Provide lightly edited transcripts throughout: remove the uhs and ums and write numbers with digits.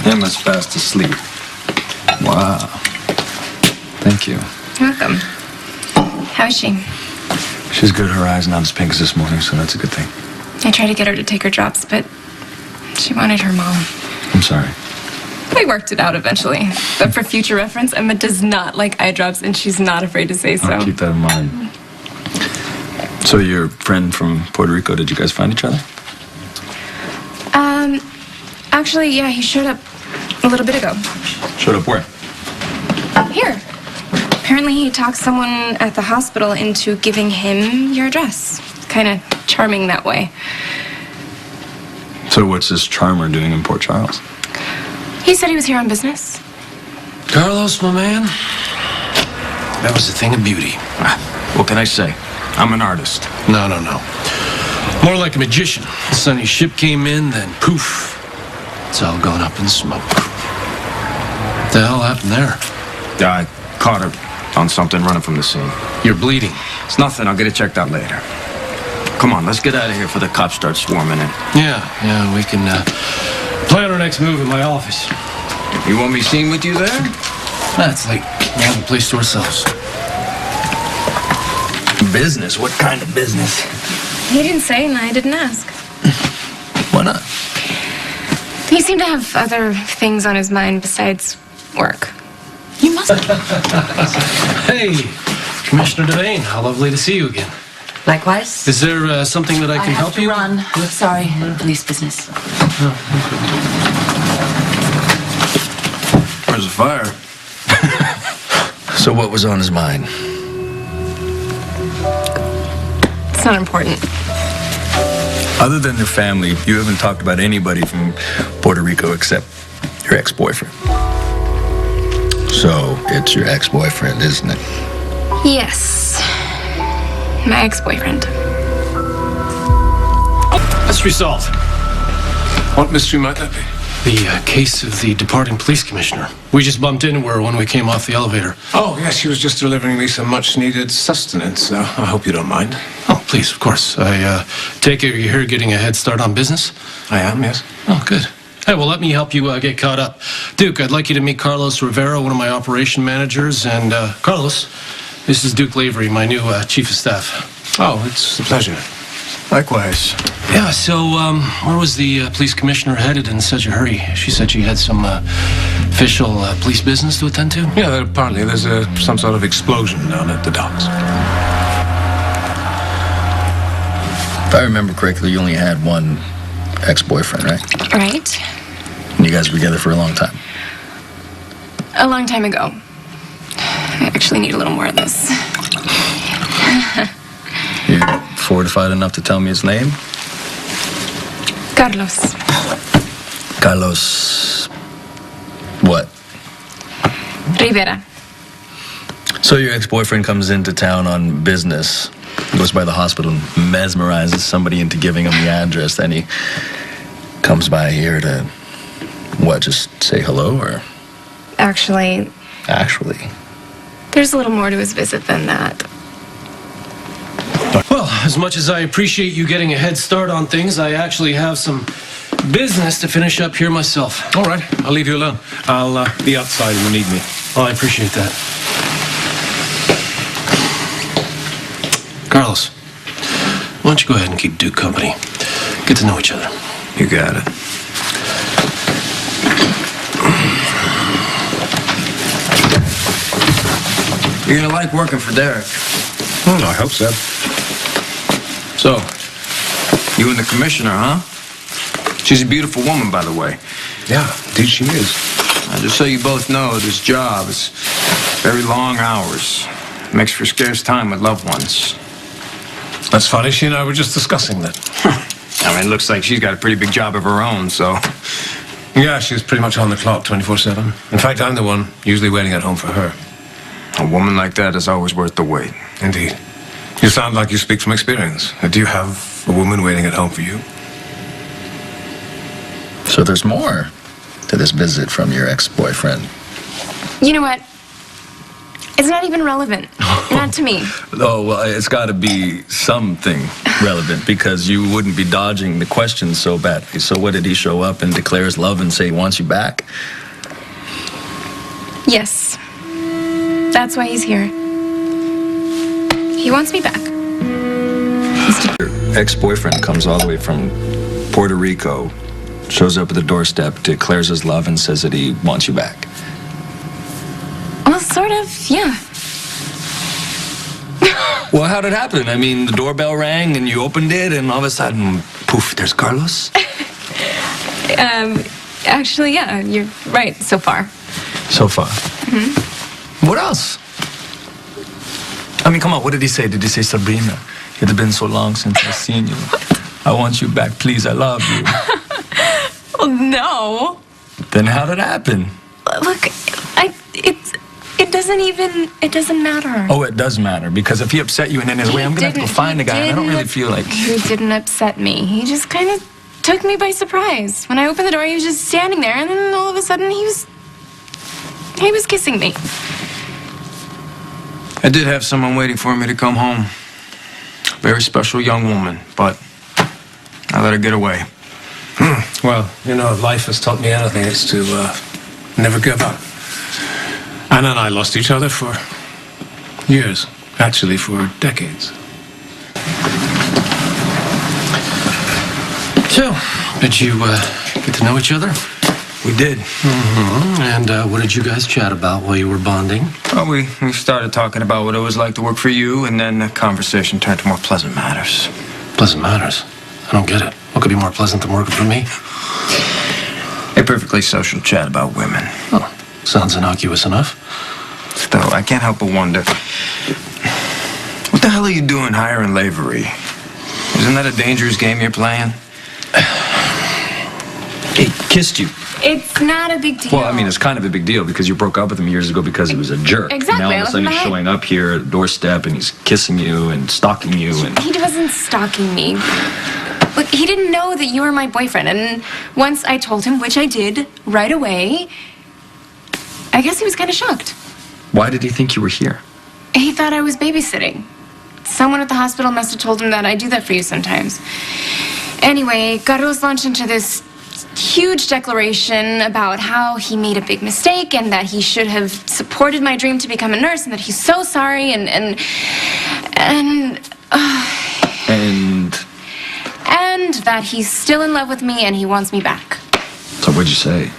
Emma's fast asleep. Wow. Thank you. You're welcome. How is she? She's good. Her eyes not as pink as this morning, so that's a good thing. I tried to get her to take her drops, but she wanted her mom. I'm sorry. We worked it out eventually. But for future reference, Emma does not like eye drops, and she's not afraid to say so. I'll keep that in mind. So your friend from Puerto Rico, did you guys find each other? Actually, yeah, he showed up a little bit ago. Showed up where? Here. Apparently he talked someone at the hospital into giving him your address. Kind of charming that way. So what's this charmer doing in Port Charles? He said he was here on business. Carlos, my man, that was a thing of beauty. What can I say? I'm an artist. No. More like a magician. The Sunny ship came in, then poof. It's all gone up in smoke. What the hell happened there? I caught her on something running from the scene. You're bleeding. It's nothing. I'll get it checked out later. Come on, let's get out of here before the cops start swarming in. Yeah, we can plan our next move in my office. You want me seen with you there? That's late. We have a place to ourselves. Business? What kind of business? He didn't say, and I didn't ask. Why not? He seemed to have other things on his mind besides work. You must... Hey, Commissioner Devane, how lovely to see you again. Likewise. Is there something that I can help you? I have to run. Sorry, police business. Where's the fire? So what was on his mind? It's not important. Other than the family, you haven't talked about anybody from Puerto Rico except your ex-boyfriend. So it's your ex-boyfriend, isn't it? Yes. My ex-boyfriend. Let's resolve. What mystery might that be? The case of the departing police commissioner. We just bumped into her when we came off the elevator. Oh, yes, she was just delivering me some much-needed sustenance. I hope you don't mind. Oh, please, of course. I take it you're here getting a head start on business? I am, yes. Oh, good. Hey, well, let me help you get caught up. Duke, I'd like you to meet Carlos Rivera, one of my operation managers, and Carlos, this is Duke Lavery, my new chief of staff. Oh, it's a pleasure. Likewise. Yeah, so where was the police commissioner headed in such a hurry? She said she had some official police business to attend to? Yeah, apparently there's some sort of explosion down at the docks. If I remember correctly, you only had one ex-boyfriend, right? Right. And you guys were together for a long time. A long time ago. I actually need a little more of this. You fortified enough to tell me his name? Carlos. Carlos... what? Rivera. So your ex-boyfriend comes into town on business, goes by the hospital and mesmerizes somebody into giving him the address. Then he comes by here to, what, just say hello, or? Actually, there's a little more to his visit than that. Well, as much as I appreciate you getting a head start on things, I actually have some business to finish up here myself. All right, I'll leave you alone. I'll be outside when you need me. Oh, I appreciate that. Carlos, why don't you go ahead and keep Duke company? Get to know each other. You got it. You're gonna like working for Derek. I hope so. So, you and the commissioner, huh? She's a beautiful woman, by the way. Yeah, indeed she is. Just so you both know, this job is very long hours. Makes for scarce time with loved ones. That's funny, she and I were just discussing that. I mean, it looks like she's got a pretty big job of her own, so... Yeah, she's pretty much on the clock 24/7. In fact, I'm the one usually waiting at home for her. A woman like that is always worth the wait. Indeed. You sound like you speak from experience. Do you have a woman waiting at home for you? So there's more to this visit from your ex-boyfriend. You know what? It's not even relevant. Not to me. Oh, well, it's got to be something relevant because you wouldn't be dodging the question so badly. So what did he show up and declare his love and say he wants you back? Yes. That's why he's here. He wants me back. Your ex-boyfriend comes all the way from Puerto Rico, shows up at the doorstep, declares his love, and says that he wants you back. Well, sort of, yeah. Well, how'd it happen? I mean, the doorbell rang and you opened it, and all of a sudden, poof, there's Carlos? Actually, yeah, you're right so far. So far. Mm-hmm. What else? I mean, come on, what did he say? Did he say, Sabrina, it has been so long since I've seen you. I want you back, please, I love you. Well, no. Then how'd it happen? Look, it doesn't matter. Oh, it does matter, because if he upset you in any way, I'm gonna have to go find the guy, and I don't really feel like... He didn't upset me. He just kind of took me by surprise. When I opened the door, he was just standing there, and then all of a sudden, he was kissing me. I did have someone waiting for me to come home. A very special young woman, but I let her get away. Well, you know, if life has taught me anything, it's to never give up. Anna and I lost each other for years. Actually, for decades. So, did you get to know each other? We did. Mm-hmm. And what did you guys chat about while you were bonding? Well, we started talking about what it was like to work for you, and then the conversation turned to more pleasant matters. Pleasant matters? I don't get it. What could be more pleasant than working for me? A perfectly social chat about women. Oh, sounds innocuous enough. Still, I can't help but wonder, what the hell are you doing hiring Lavery? Isn't that a dangerous game you're playing? He kissed you. It's not a big deal. Well, I mean, it's kind of a big deal because you broke up with him years ago because he was a jerk. Exactly. Now all of a sudden he's showing up here at the doorstep and he's kissing you and stalking you and... He wasn't stalking me. Look, he didn't know that you were my boyfriend, and once I told him, which I did right away, I guess he was kind of shocked. Why did he think you were here? He thought I was babysitting. Someone at the hospital must have told him that I do that for you sometimes. Anyway, Carlos launched into this huge declaration about how he made a big mistake and that he should have supported my dream to become a nurse and that he's so sorry and that he's still in love with me and he wants me back. So what'd you say?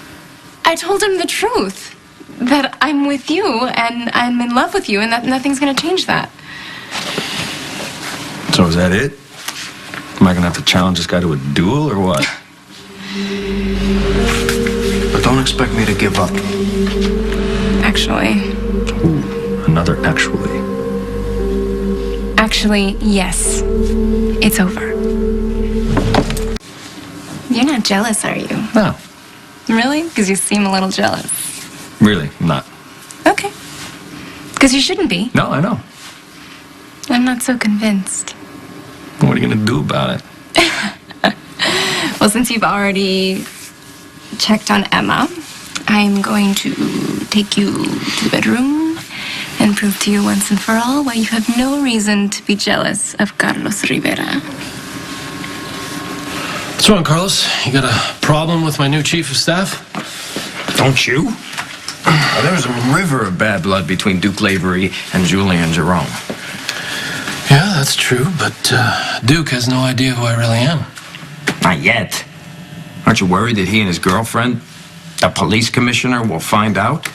I told him the truth. That I'm with you and I'm in love with you and that nothing's gonna change that. So is that it? Am I gonna have to challenge this guy to a duel or what? But don't expect me to give up. Actually. Ooh, another actually. Actually, yes. It's over. You're not jealous, are you? No. Really? Because you seem a little jealous. Really, I'm not. Okay. Because you shouldn't be. No, I know. I'm not so convinced. What are you gonna do about it? Well, since you've already checked on Emma, I'm going to take you to the bedroom and prove to you once and for all why you have no reason to be jealous of Carlos Rivera. What's wrong, Carlos? You got a problem with my new chief of staff? Don't you? There's a river of bad blood between Duke Lavery and Julian Jerome. Yeah, that's true, but Duke has no idea who I really am. Not yet. Aren't you worried that he and his girlfriend, the police commissioner, will find out?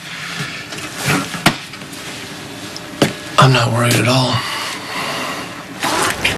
I'm not worried at all.